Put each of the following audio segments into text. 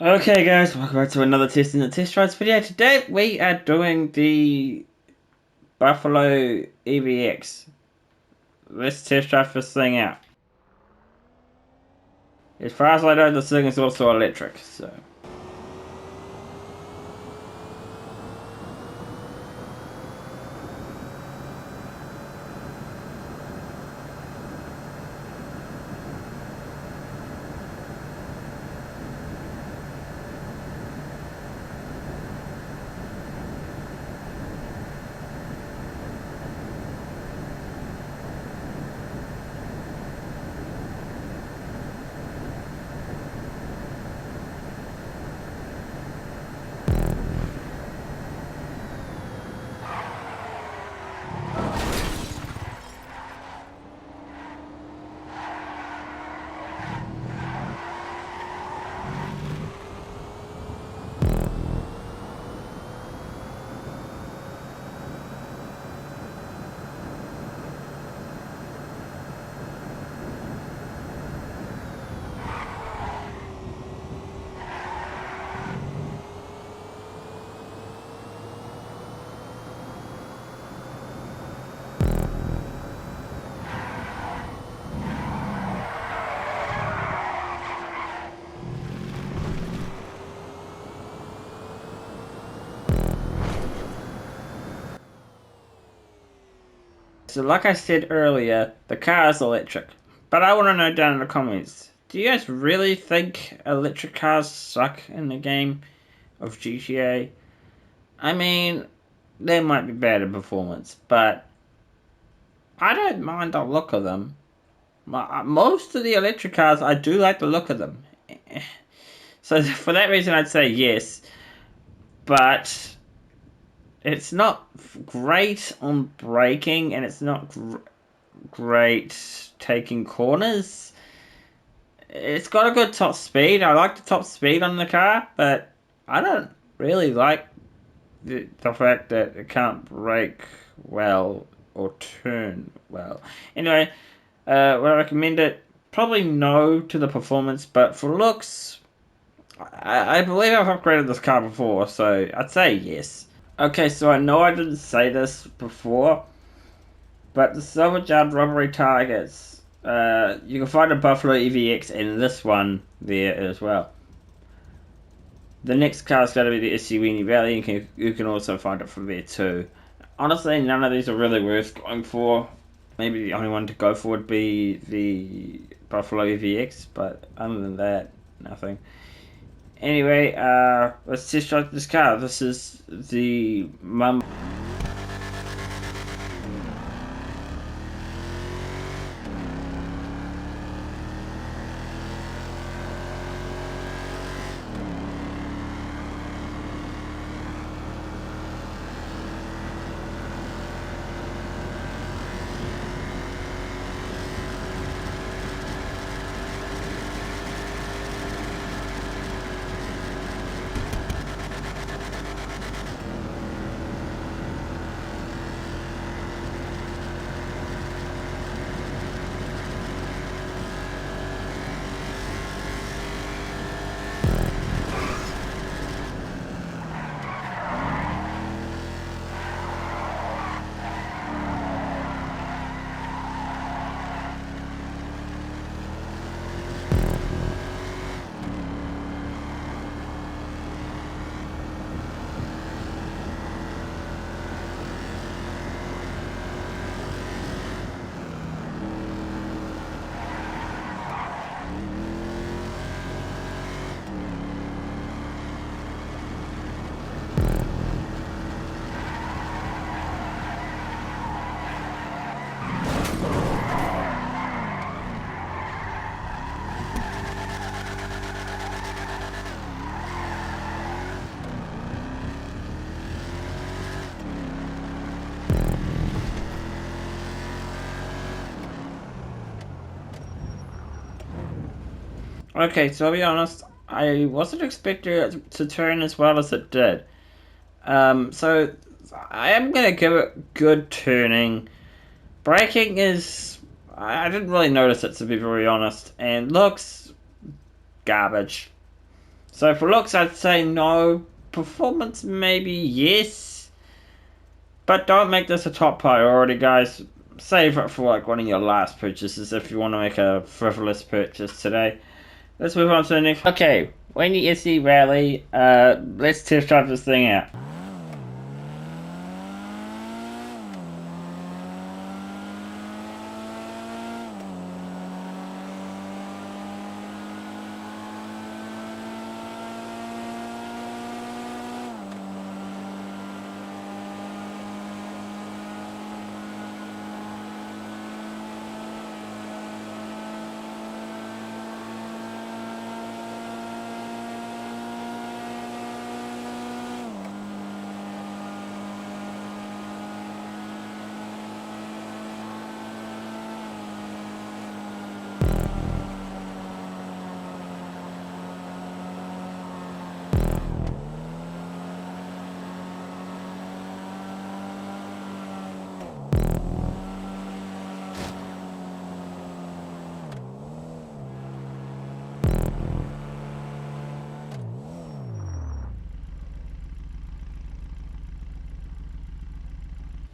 Okay guys, welcome back to another Test in the Test Drives video. Today we are doing the Buffalo EVX. Let's test drive this thing out. As far as I know, this thing is also electric, so... So like I said earlier, the car is electric. But I want to know down in the comments, do you guys really think electric cars suck in the game of GTA? I mean, they might be bad in performance, but I don't mind the look of them. Most of the electric cars, I do like the look of them. So for that reason, I'd say yes. But it's not great on braking, and it's not great taking corners. It's got a good top speed. I like the top speed on the car, but I don't really like the fact that it can't brake well or turn well. Anyway, would I recommend it? Probably no to the performance, but for looks, I believe I've upgraded this car before, so I'd say yes. Okay, so I know I didn't say this before, but the Silverjab robbery targets, you can find a Buffalo EVX and this one there as well. The next car is going to be the SUV Valley, you can also find it from there too. Honestly, none of these are really worth going for. Maybe the only one to go for would be the Buffalo EVX, but other than that, nothing. Anyway, let's test drive this car. This is the Mum. Okay, so I'll be honest, I wasn't expecting it to turn as well as it did. So I am gonna give it good turning. Braking is, I didn't really notice it, to be very honest, and looks garbage. So for looks, I'd say no. Performance, maybe yes. But don't make this a top priority, guys. Save it for like one of your last purchases if you want to make a frivolous purchase today. Let's move on to the next. Okay, Wendy SE Rally. Let's test drive this thing out.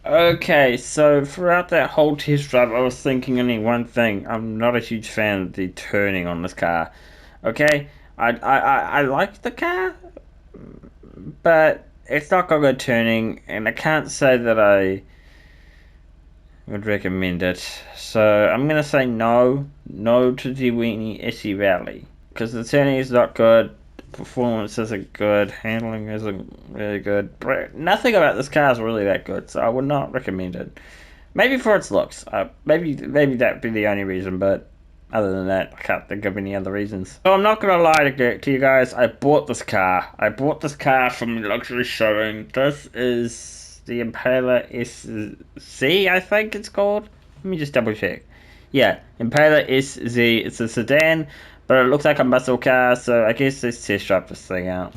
Okay, so throughout that whole test drive, I was thinking only one thing. I'm not a huge fan of the turning on this car. Okay, I like the car, but it's not got good turning, and I can't say that I would recommend it. So I'm gonna say no to the Weenie SE Rally because the turning is not good. Performance isn't good, handling isn't really good. Nothing about this car is really that good, so I would not recommend it. Maybe for its looks. Maybe that'd be the only reason, but other than that, I can't think of any other reasons. So I'm not gonna lie to you guys. I bought this car. I bought this car from the luxury showroom. This is the Impala SZ, I think it's called. Let me just double check. Yeah, Impala SZ. It's a sedan, but it looks like a muscle car, so I guess let's test drive this thing out.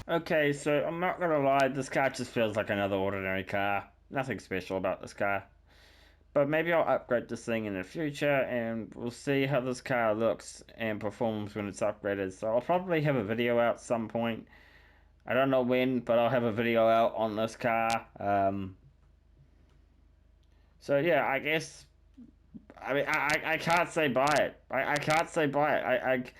Okay, so I'm not gonna lie, this car just feels like another ordinary car. Nothing special about this car. But maybe I'll upgrade this thing in the future and we'll see how this car looks and performs when it's upgraded. So I'll probably have a video out some point. I don't know when, but I'll have a video out on this car. So yeah, I guess I mean I can't say buy it. I can't say buy it.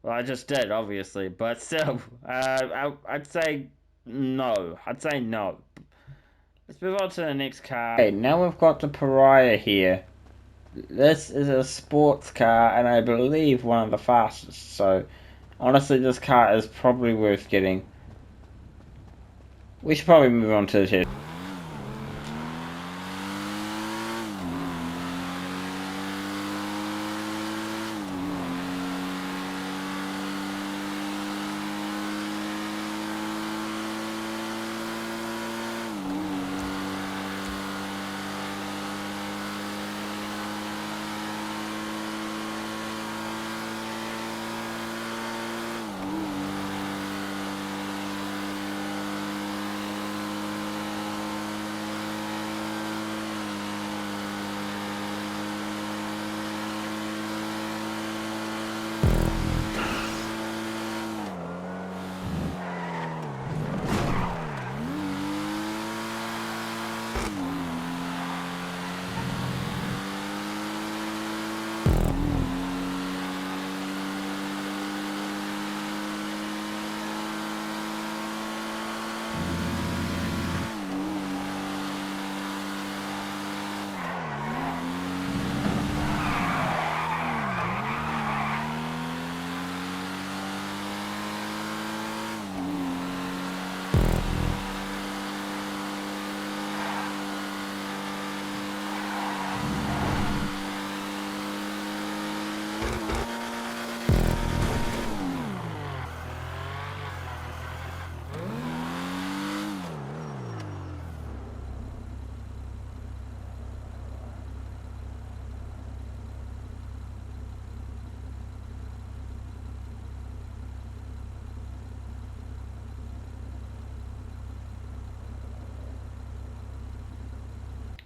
Well, I just did, obviously, but still, I'd say no. I'd say no. Let's move on to the next car. Okay, now we've got the Pariah here. This is a sports car, and I believe one of the fastest. So, honestly, this car is probably worth getting. We should probably move on to the test.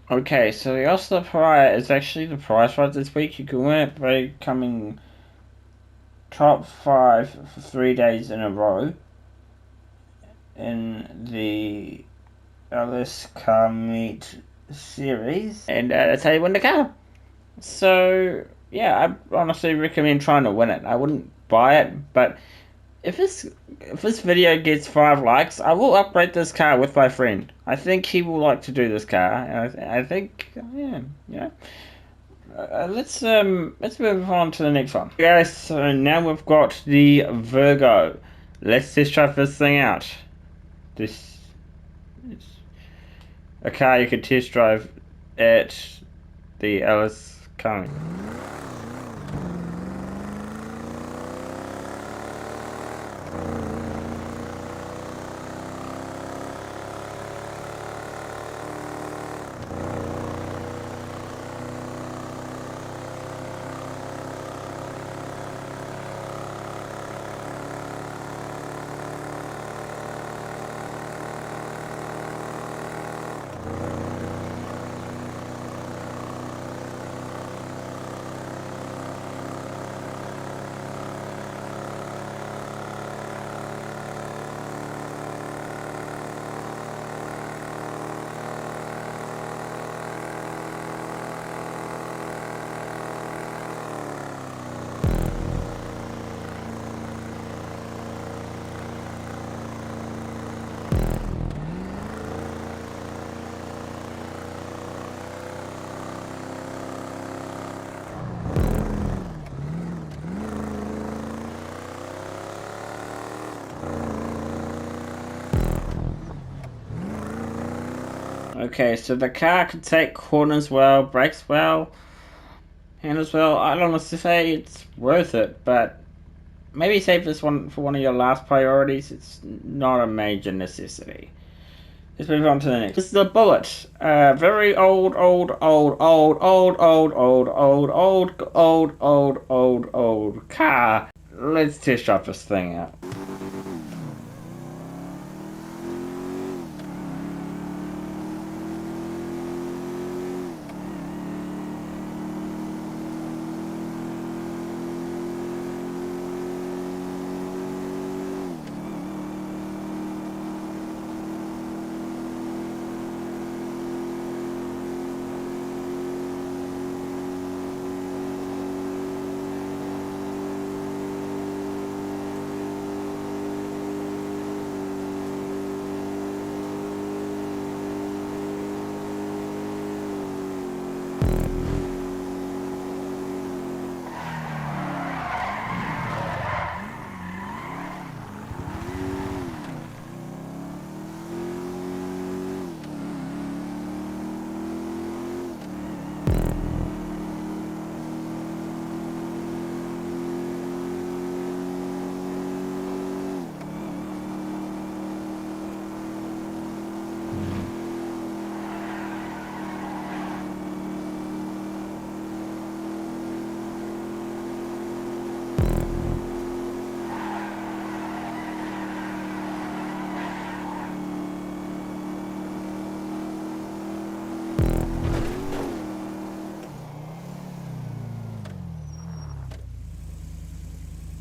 Okay, so the Oscar Prize is actually the prize right this week. You can win it by coming top 5 for 3 days in a row in the Alice Car Meet series. And that's how you win the car. So, yeah, I honestly recommend trying to win it. I wouldn't buy it, but if this video gets 5 likes, I will upgrade this car with my friend. I think he will like to do this car, and I think let's move on to the next one, guys. So now we've got the Virgo. Let's test drive this thing out. This is a car you could test drive at the Alice Car. Okay, so the car can take corners well, brakes well, handles well. I don't want to say it's worth it, but maybe save this one for one of your last priorities. It's not a major necessity. Let's move on to the next. This is the Bullet. Very old car. Let's test drive this thing out.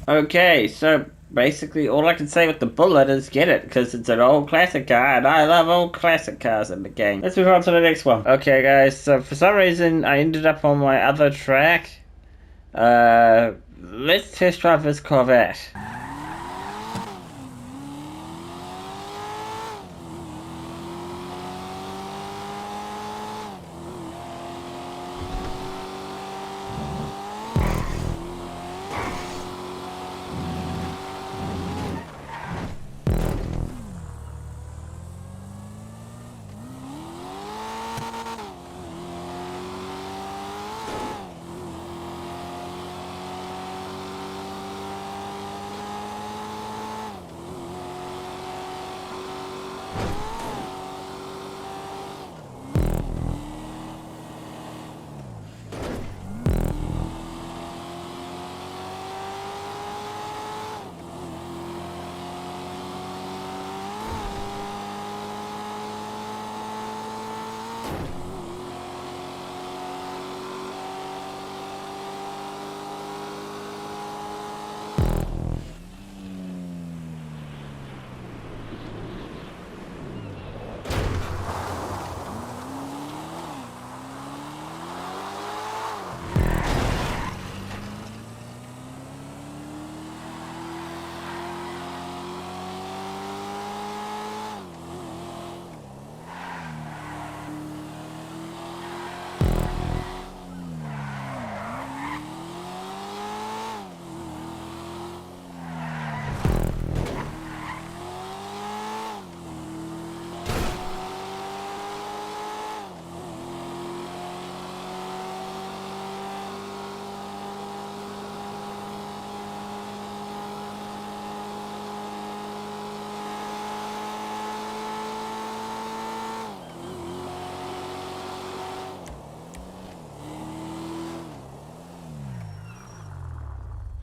Okay, so basically all I can say with the Bullet is get it, because it's an old classic car, and I love old classic cars in the game. Let's move on to the next one. Okay, guys, so for some reason I ended up on my other track. Let's test drive this Corvette.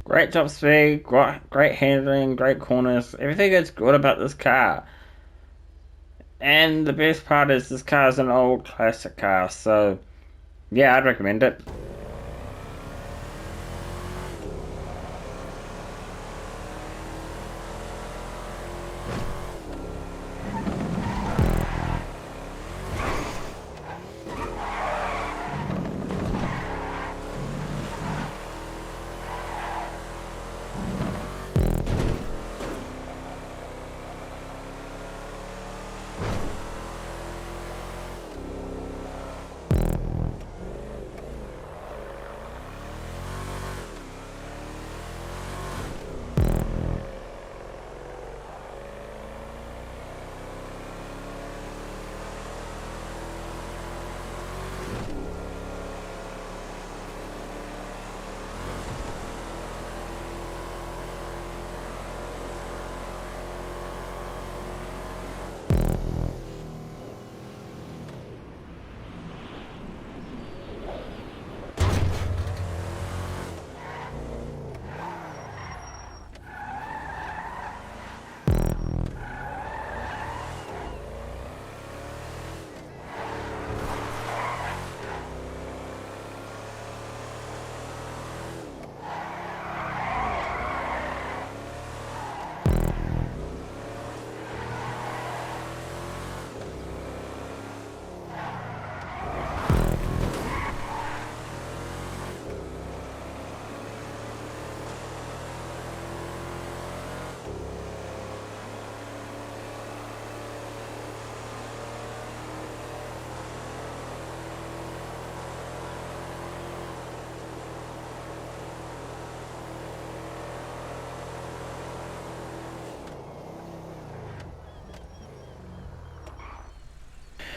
Great top speed, great handling, great corners. Everything is good about this car. And the best part is this car is an old classic car, so yeah, I'd recommend it.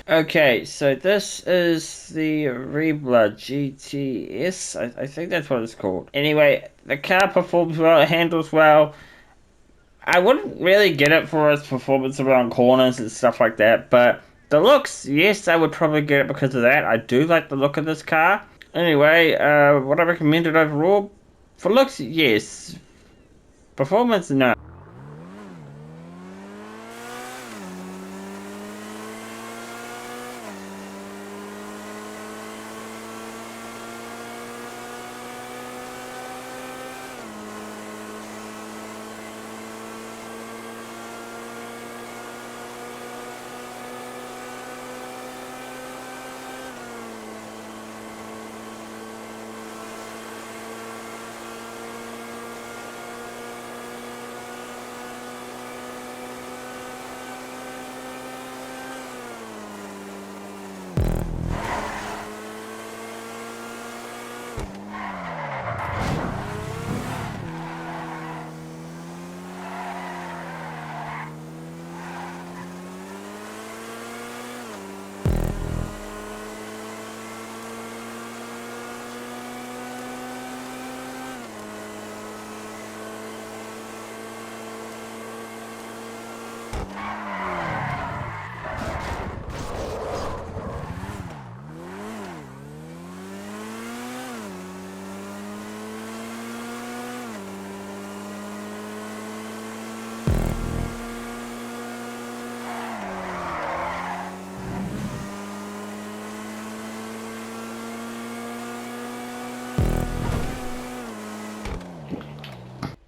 Okay, so this is the Rebla GTS. I think that's what it's called. Anyway, the car performs well, it handles well. I wouldn't really get it for its performance around corners and stuff like that, but the looks, yes, I would probably get it because of that. I do like the look of this car. Anyway, would I recommend it overall? For looks, yes. Performance, no.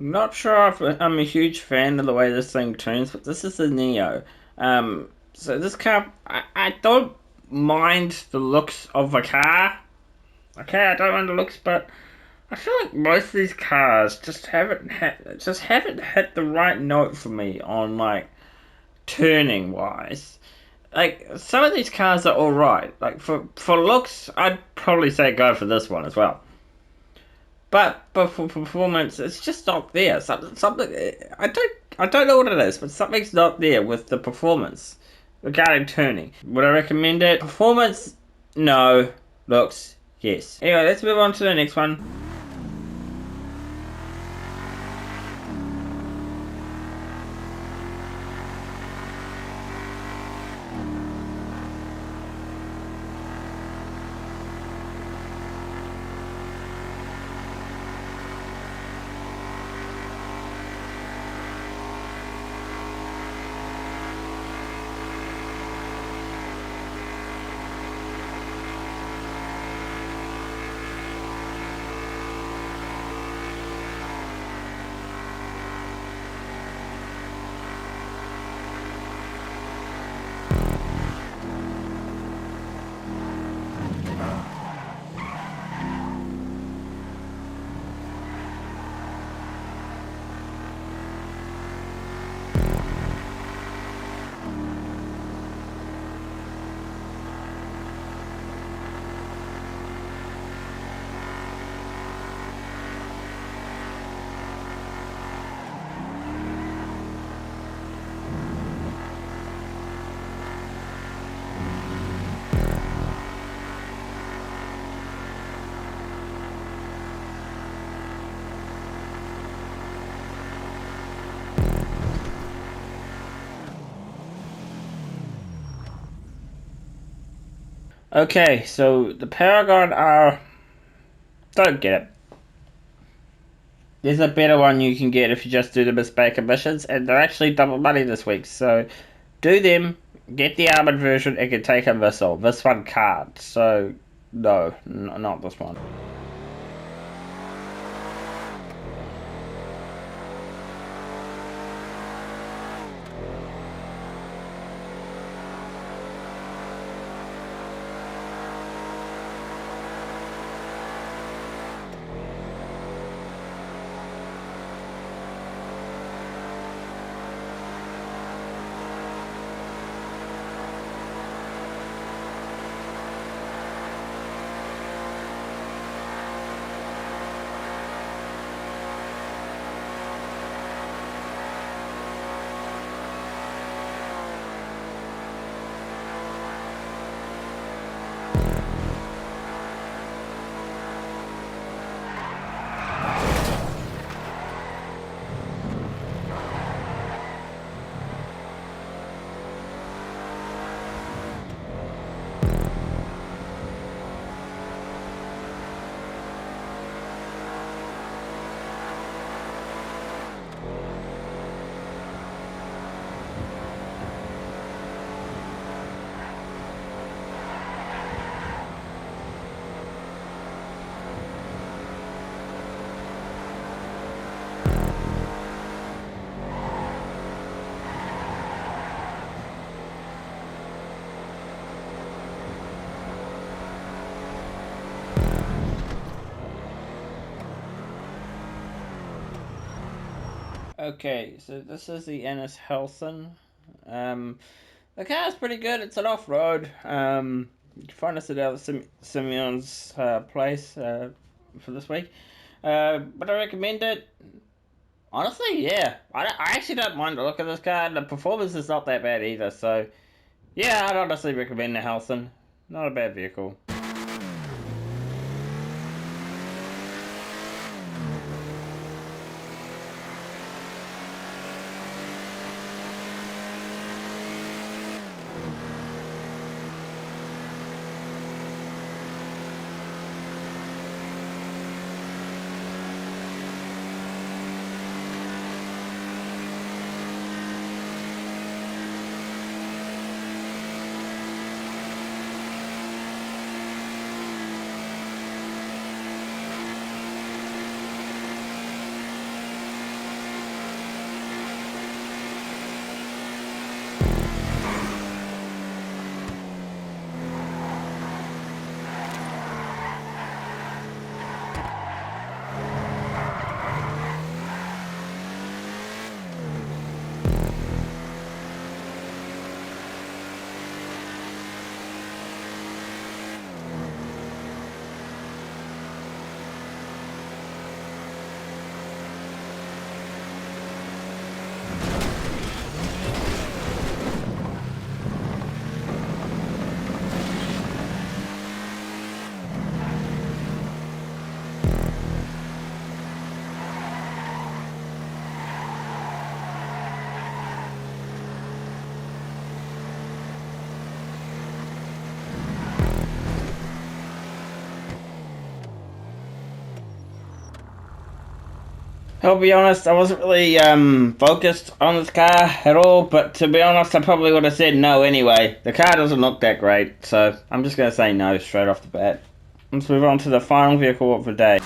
Not sure if I'm a huge fan of the way this thing turns, but this is the Neo. So this car, I don't mind the looks of the car. Okay, I don't mind the looks, but I feel like most of these cars just haven't hit the right note for me on like turning wise. Like some of these cars are all right. Like for looks, I'd probably say go for this one as well. But for performance, it's just not there. Something I don't know what it is, but something's not there with the performance regarding turning. Would I recommend it? Performance, no. Looks, yes. Anyway, let's move on to the next one. Okay, so the Paragon are... Don't get it. There's a better one you can get if you just do the Mistmaker missions, and they're actually double money this week, so do them, get the armored version, and can take a missile. This one can't, so no, not this one. Okay, so this is the Ennis Helson. The car's pretty good. It's an off-road. You can find us at our Simeon's place for this week. But I recommend it. Honestly, yeah. I actually don't mind the look of this car. The performance is not that bad either. So, yeah, I'd honestly recommend the Helson. Not a bad vehicle. I'll be honest, I wasn't really focused on this car at all, but to be honest, I probably would have said no anyway. The car doesn't look that great, so I'm just going to say no straight off the bat. Let's move on to the final vehicle of the day.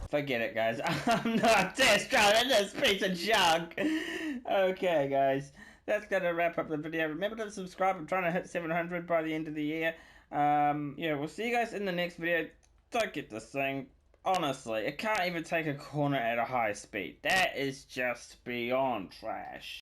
Forget it, guys. I'm not test driving this piece of junk. Okay, guys. That's going to wrap up the video. Remember to subscribe. I'm trying to hit 700 by the end of the year. Yeah, we'll see you guys in the next video. Don't get this thing. Honestly, it can't even take a corner at a high speed. That is just beyond trash.